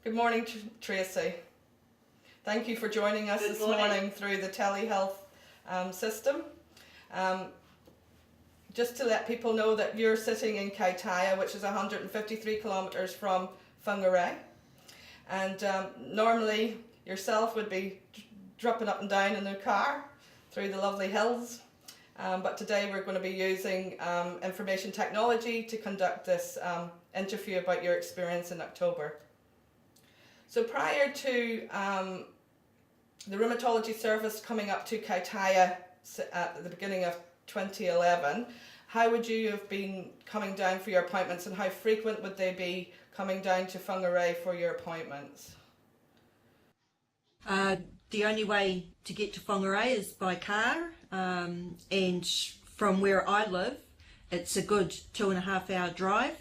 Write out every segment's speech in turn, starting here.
Good morning, Tracy. Thank you for joining us this morning through the Telehealth system. Just to let people know that you're sitting in Kaitaia, which is 153 kilometres from Whangarei. And normally yourself would be dropping up and down in the car through the lovely hills. But today we're going to be using information technology to conduct this interview about your experience in October. So prior to the rheumatology service coming up to Kaitaia at the beginning of 2011, how would you have been coming down for your appointments, and how frequent would they be coming down to Whangarei for your appointments? The only way to get to Whangarei is by car, and from where I live it's a good 2.5 hour drive,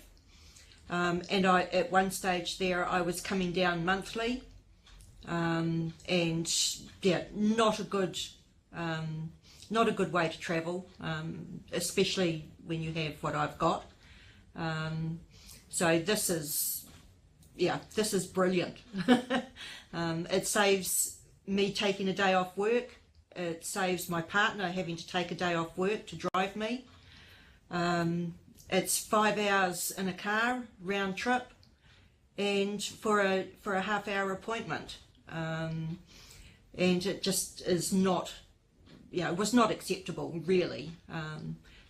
and at one stage there I was coming down monthly, and yeah, not a good way to travel, especially when you have what I've got. So this is brilliant. It saves me taking a day off work. It saves my partner having to take a day off work to drive me. It's 5 hours in a car round trip, and for a half-hour appointment, and it just is not, it was not acceptable, really.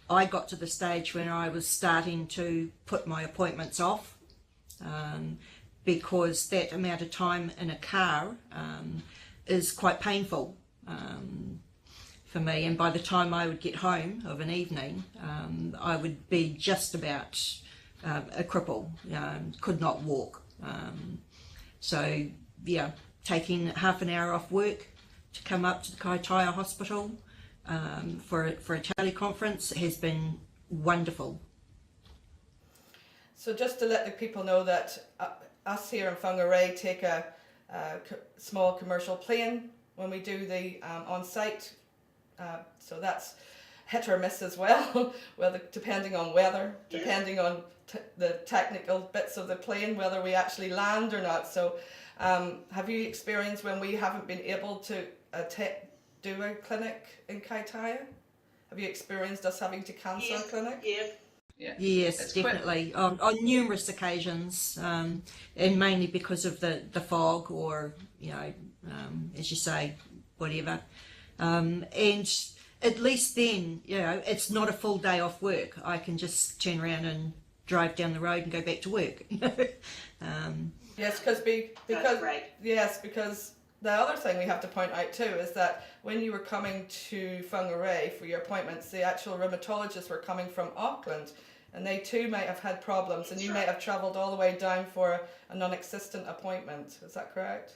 I got to the stage when I was starting to put my appointments off, because that amount of time in a car is quite painful for me, and by the time I would get home of an evening, I would be just about a cripple, could not walk. So yeah, taking half an hour off work to come up to the Kaitaia hospital for a teleconference has been wonderful. So just to let the people know that us here in Whangarei take a small commercial plane when we do the on-site, so that's hit or miss as well, whether depending on weather, depending on the technical bits of the plane, whether we actually land or not. So have you experienced when we haven't been able to do a clinic in Kaitaia? Have you experienced us having to cancel a clinic? Yeah. Yes, it's definitely. On numerous occasions, and mainly because of the fog, or as you say, whatever. And at least then, it's not a full day off work. I can just turn around and drive down the road and go back to work. Yes, because right. Yes, because the other thing we have to point out too is that when you were coming to Whangarei for your appointments, the actual rheumatologists were coming from Auckland, and they too might have had problems, and you might have travelled all the way down for a non-existent appointment. Is that correct?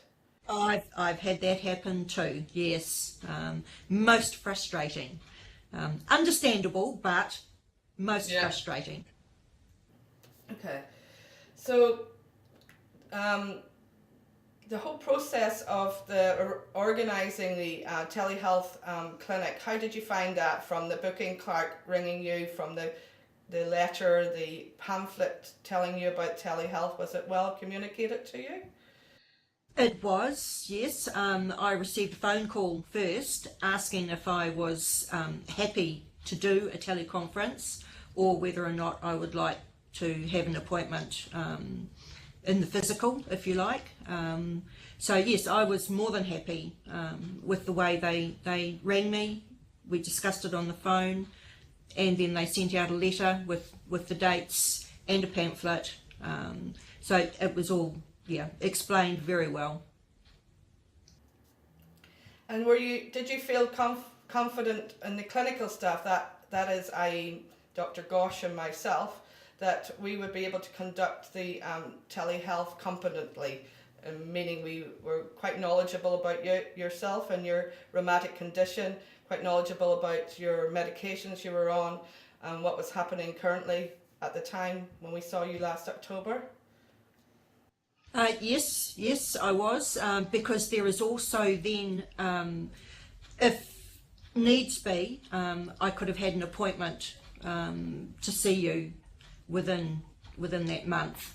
I've had that happen too, yes. Most frustrating. Understandable, but most frustrating. Okay. So the whole process of organising the telehealth clinic, how did you find that, from the booking clerk ringing you, from the letter, the pamphlet telling you about telehealth? Was it well communicated to you? It was, yes. I received a phone call first asking if I was happy to do a teleconference, or whether or not I would like to have an appointment in the physical, if you like. So yes, I was more than happy with the way they rang me. We discussed it on the phone, and then they sent out a letter with the dates and a pamphlet. So it was all explained very well. And did you feel confident in the clinical staff, that is, i.e. Dr. Gosh and myself, that we would be able to conduct the telehealth competently, meaning we were quite knowledgeable about yourself and your rheumatic condition, quite knowledgeable about your medications you were on, and what was happening currently at the time when we saw you last October? Yes, I was, because there is also then, if needs be, I could have had an appointment to see you within within that month.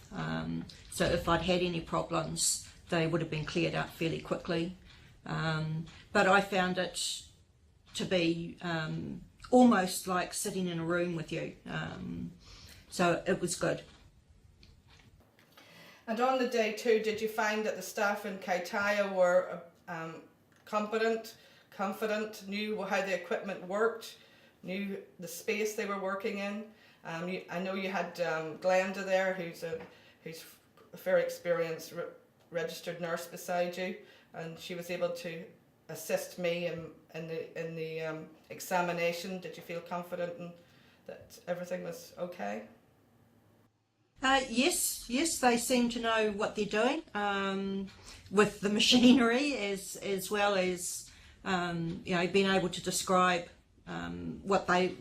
So if I'd had any problems, they would have been cleared up fairly quickly. But I found it to be almost like sitting in a room with you. So it was good. And on the day too, did you find that the staff in Kaitaia were competent, confident, knew how the equipment worked, knew the space they were working in? I know you had Glenda there, who's a very experienced registered nurse beside you, and she was able to assist me in the examination. Did you feel confident and that everything was okay? Yes, they seem to know what they're doing with the machinery, as well as being able to describe what they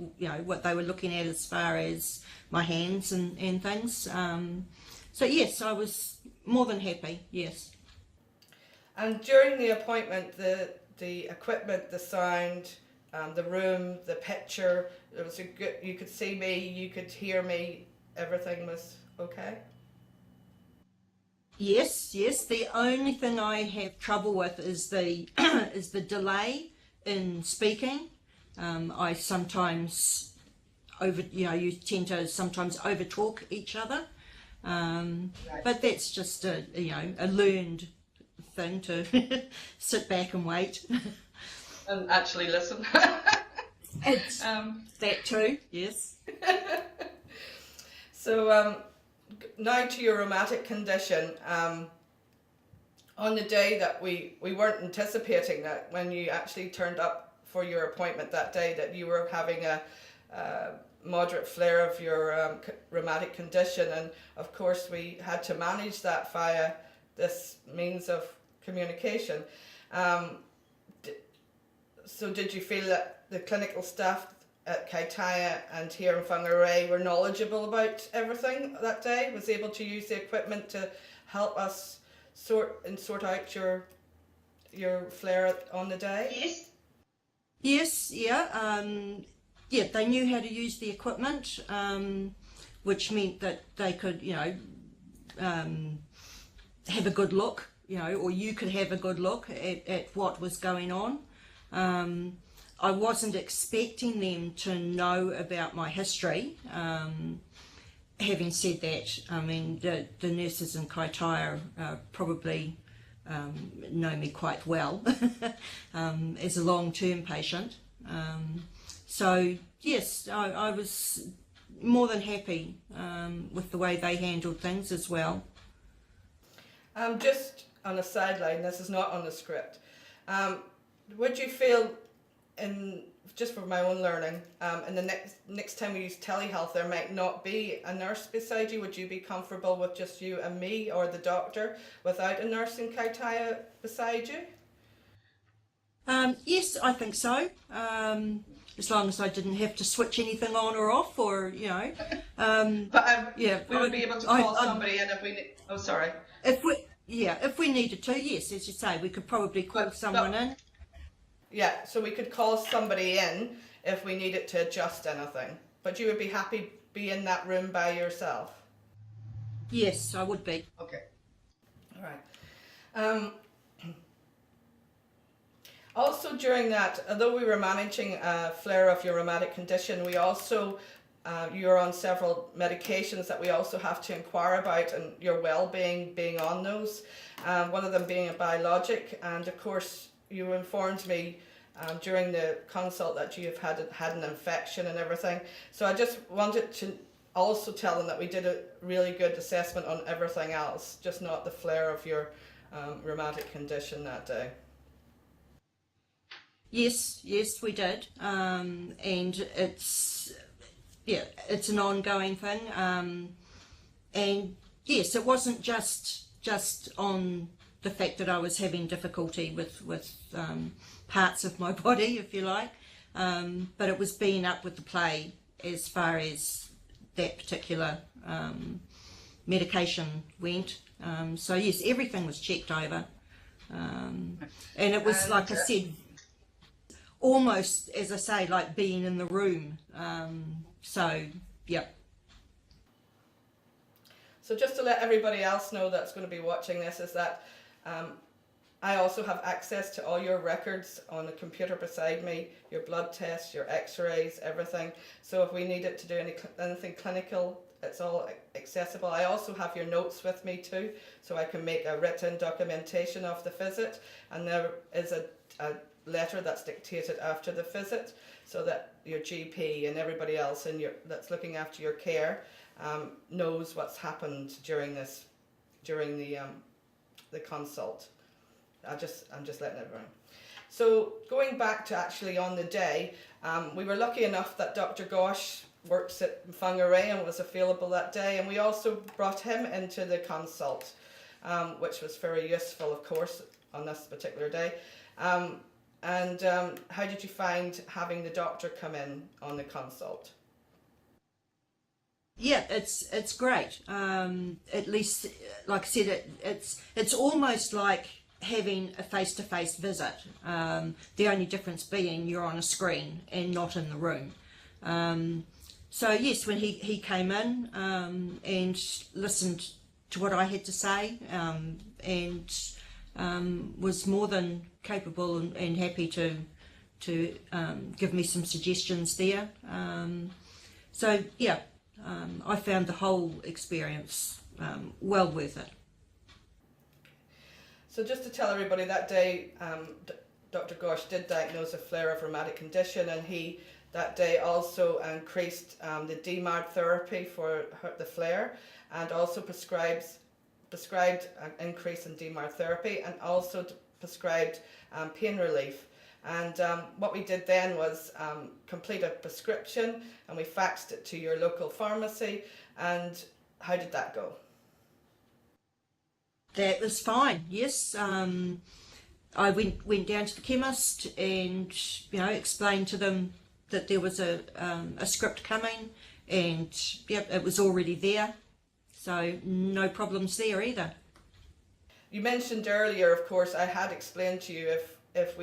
were looking at as far as my hands and things. So yes, I was more than happy. Yes. And during the appointment, the equipment, the sound, the room, the picture, it was a good. You could see me, you could hear me. Everything was okay. Yes. The only thing I have trouble with is the is the delay in speaking. I sometimes you tend to sometimes overtalk each other, but that's just a learned thing to sit back and wait and actually listen. It's that too, yes. So now to your rheumatic condition. On the day that we weren't anticipating that when you actually turned up for your appointment that day, that you were having a moderate flare of your rheumatic condition, and of course we had to manage that via this means of communication. So did you feel that the clinical staff at Kaitaia and here in Whangarei were knowledgeable about everything that day, was able to use the equipment to help us sort out your flare on the day? Yes, yeah. They knew how to use the equipment, which meant that they could, have a good look, or you could have a good look at what was going on. I wasn't expecting them to know about my history. Having said that, I mean, the nurses in Kaitaia probably know me quite well as a long-term patient. So yes, I was more than happy with the way they handled things as well. Just on a sideline, this is not on the script. Would you feel, just for my own learning, in the next time we use telehealth, there might not be a nurse beside you? Would you be comfortable with just you and me or the doctor without a nurse in Kaitaia beside you? Yes, I think so. As long as I didn't have to switch anything on or off, or But yeah, we would be able to call somebody in if we need. Oh, sorry. If we needed to, yes, as you say, we could probably call someone in. Yeah, so we could call somebody in if we needed to adjust anything. But you would be happy be in that room by yourself? Yes, I would be. Okay. All right. Also during that, although we were managing a flare of your rheumatic condition, we also, you're on several medications that we also have to inquire about, and your well-being being on those. One of them being a biologic, and of course you informed me during the consult that you have had an infection and everything. So I just wanted to also tell them that we did a really good assessment on everything else, just not the flare of your rheumatic condition that day. Yes, we did, and it's an ongoing thing, and yes, it wasn't just on the fact that I was having difficulty with parts of my body, if you like, but it was being up with the play as far as that particular medication went. So yes, everything was checked over, and it was, like I said, almost, as I say, like being in the room. So, yep. So just to let everybody else know that's going to be watching this is that I also have access to all your records on the computer beside me, your blood tests, your x-rays, everything. So if we needed to do anything clinical, it's all accessible. I also have your notes with me too, so I can make a written documentation of the visit, and there is a letter that's dictated after the visit, so that your GP and everybody else that's looking after your care knows what's happened during the consult. I'm just letting everyone. So going back to actually on the day, we were lucky enough that Dr. Gosh works at Whangarei and was available that day, and we also brought him into the consult, which was very useful, of course, on this particular day. How did you find having the doctor come in on the consult? Yeah, it's great. At least, like I said, it's almost like having a face-to-face visit. The only difference being you're on a screen and not in the room. So yes, when he came in and listened to what I had to say, and was more than capable and happy to give me some suggestions there. So yeah, I found the whole experience well worth it. So just to tell everybody, that day Dr. Gosh did diagnose a flare of rheumatic condition, and he that day also increased the DMARD therapy for the flare, and also prescribed an increase in DMARD therapy, and also prescribed pain relief. And what we did then was complete a prescription, and we faxed it to your local pharmacy. And how did that go? That was fine, yes. I went down to the chemist and explained to them that there was a script coming, and yep, it was already there, so no problems there either. You mentioned earlier, of course, I had explained to you if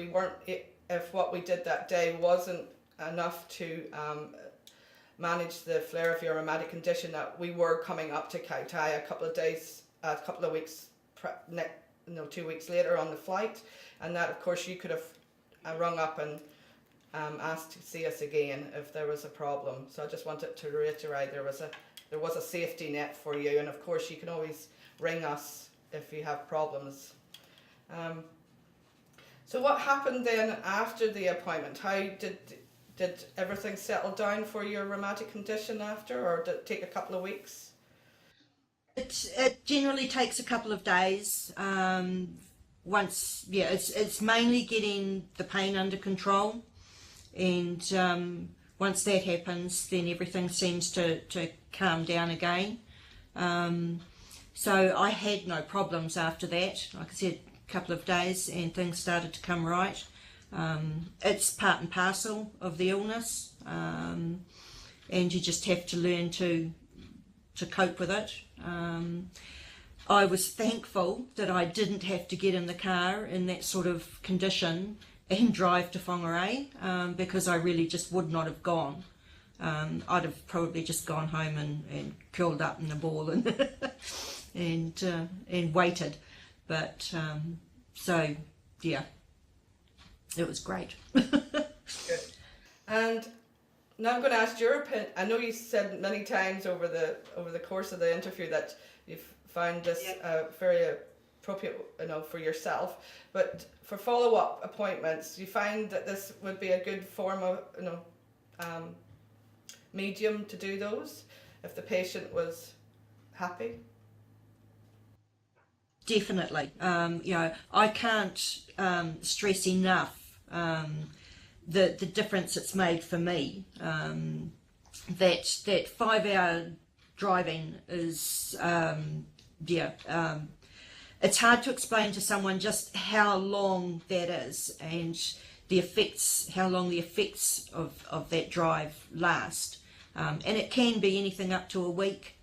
what we did that day wasn't enough to manage the flare of your rheumatic condition, that we were coming up to Kaitaia a couple of weeks 2 weeks later on the flight, and that of course you could have rung up and asked to see us again if there was a problem. So I just wanted to reiterate there was a safety net for you, and of course you can always ring us if you have problems. So what happened then after the appointment? How did everything settle down for your rheumatic condition after, or did it take a couple of weeks? It generally takes a couple of days. It's mainly getting the pain under control, and once that happens, then everything seems to calm down again. So I had no problems after that. Like I said, a couple of days, and things started to come right. It's part and parcel of the illness, and you just have to learn to cope with it. I was thankful that I didn't have to get in the car in that sort of condition and drive to Whangarei, because I really just would not have gone. I'd have probably just gone home and curled up in a ball and waited. But so yeah, it was great. Good. And now I'm going to ask your opinion. I know you said many times over the course of the interview that you've found this very appropriate, for yourself. But for follow-up appointments, you find that this would be a good form of, medium to do those if the patient was happy? Definitely. I can't stress enough the difference it's made for me. That 5-hour driving is it's hard to explain to someone just how long that is, and how long the effects of that drive last. And it can be anything up to a week.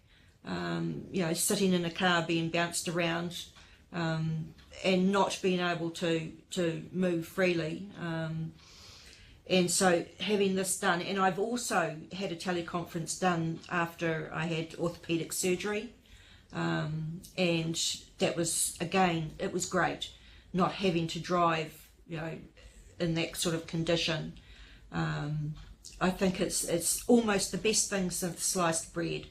Sitting in a car being bounced around, and not being able to move freely. And so having this done, and I've also had a teleconference done after I had orthopaedic surgery, and that was, again, it was great not having to drive, in that sort of condition. I think it's almost the best thing since sliced bread.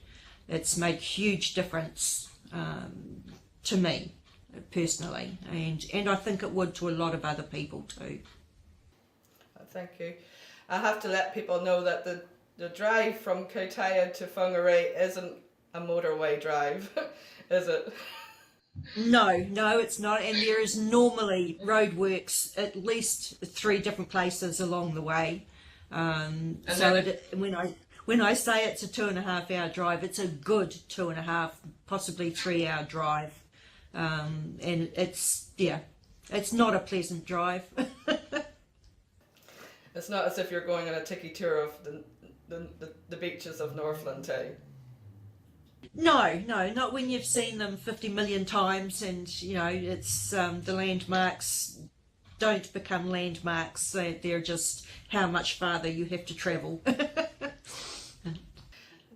It's made huge difference to me personally, and I think it would to a lot of other people too. Thank you. I have to let people know that the drive from Kaitaia to Whangarei isn't a motorway drive, is it? No, it's not, and there is normally roadworks at least 3 different places along the way. When I say it's a 2.5 hour drive, it's a good 2.5, possibly 3 hour drive, and it's not a pleasant drive. It's not as if you're going on a tiki tour of the beaches of Northland, eh? No, not when you've seen them 50 million times, and it's the landmarks don't become landmarks. They're just how much farther you have to travel.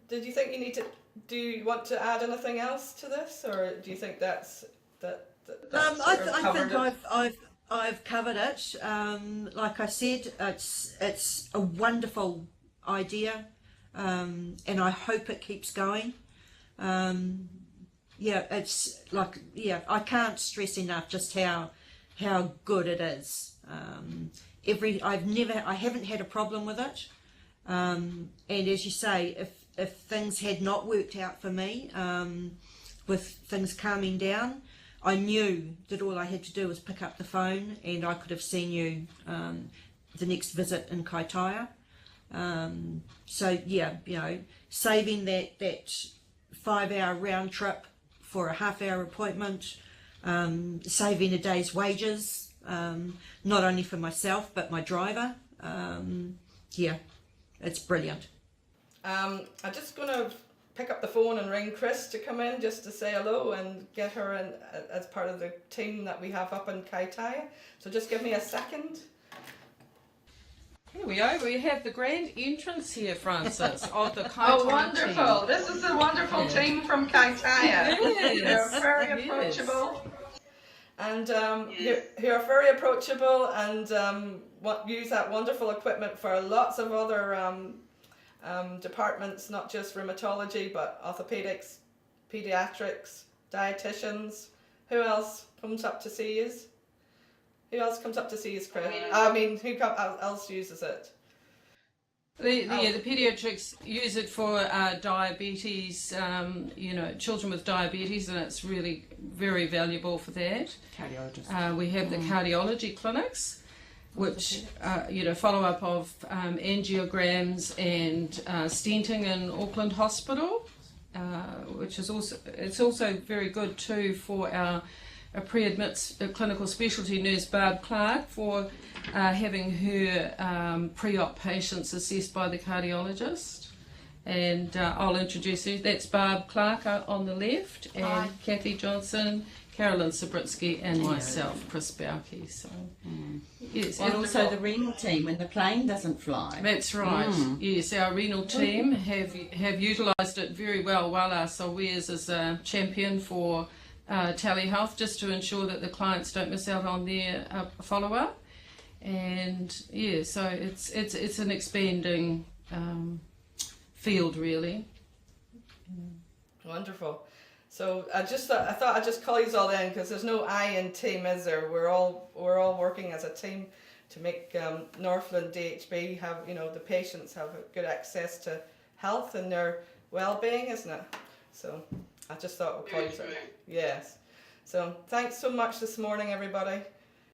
Did you think do you want to add anything else to this, or do you think that's I think I've covered it. Like I said, it's a wonderful idea, and I hope it keeps going. It's like, I can't stress enough just how good it is. I haven't had a problem with it. And as you say, if things had not worked out for me, with things calming down, I knew that all I had to do was pick up the phone and I could have seen you the next visit in Kaitaia. Saving that 5 hour round trip for a half-hour appointment, saving a day's wages, not only for myself but my driver. It's brilliant. I'm just going to pick up the phone and ring Chris to come in just to say hello and get her in as part of the team that we have up in Kaitaia. So just give me a second. Here we are. We have the grand entrance here, Francis, of the Kaitaia Oh, wonderful. team. This is the wonderful team from Kaitaia. Yes. They're very approachable. And who are very approachable and use that wonderful equipment for lots of other departments, not just rheumatology, but orthopedics, pediatrics, dietitians. Who else comes up to see you? Who else comes up to see you, Chris? Who else uses it? The pediatrics use it for diabetes, children with diabetes, and it's really very valuable for that. Cardiologist. We have the cardiology clinics, which follow up of angiograms and stenting in Auckland Hospital, which is also very good too for our pre-admits clinical specialty nurse Barb Clark for having her pre-op patients assessed by the cardiologist. And I'll introduce you. That's Barb Clark on the left, and Hi. Kathy Johnson, Carolyn Sabritsky, and myself, Chris Bowkey. So, yes, And also the renal team when the plane doesn't fly. that's right. Yes, our renal team have utilised it very well. Wala Sawiers is a champion for Telehealth, just to ensure that the clients don't miss out on their follow-up. And so it's an expanding field, really. Wonderful. So I thought I'd just call you all in because there's no I in team, is there? We're all working as a team to make Northland DHB have the patients have good access to health and their well-being, isn't it? So I just thought we'll call you. Yes. So thanks so much this morning, everybody.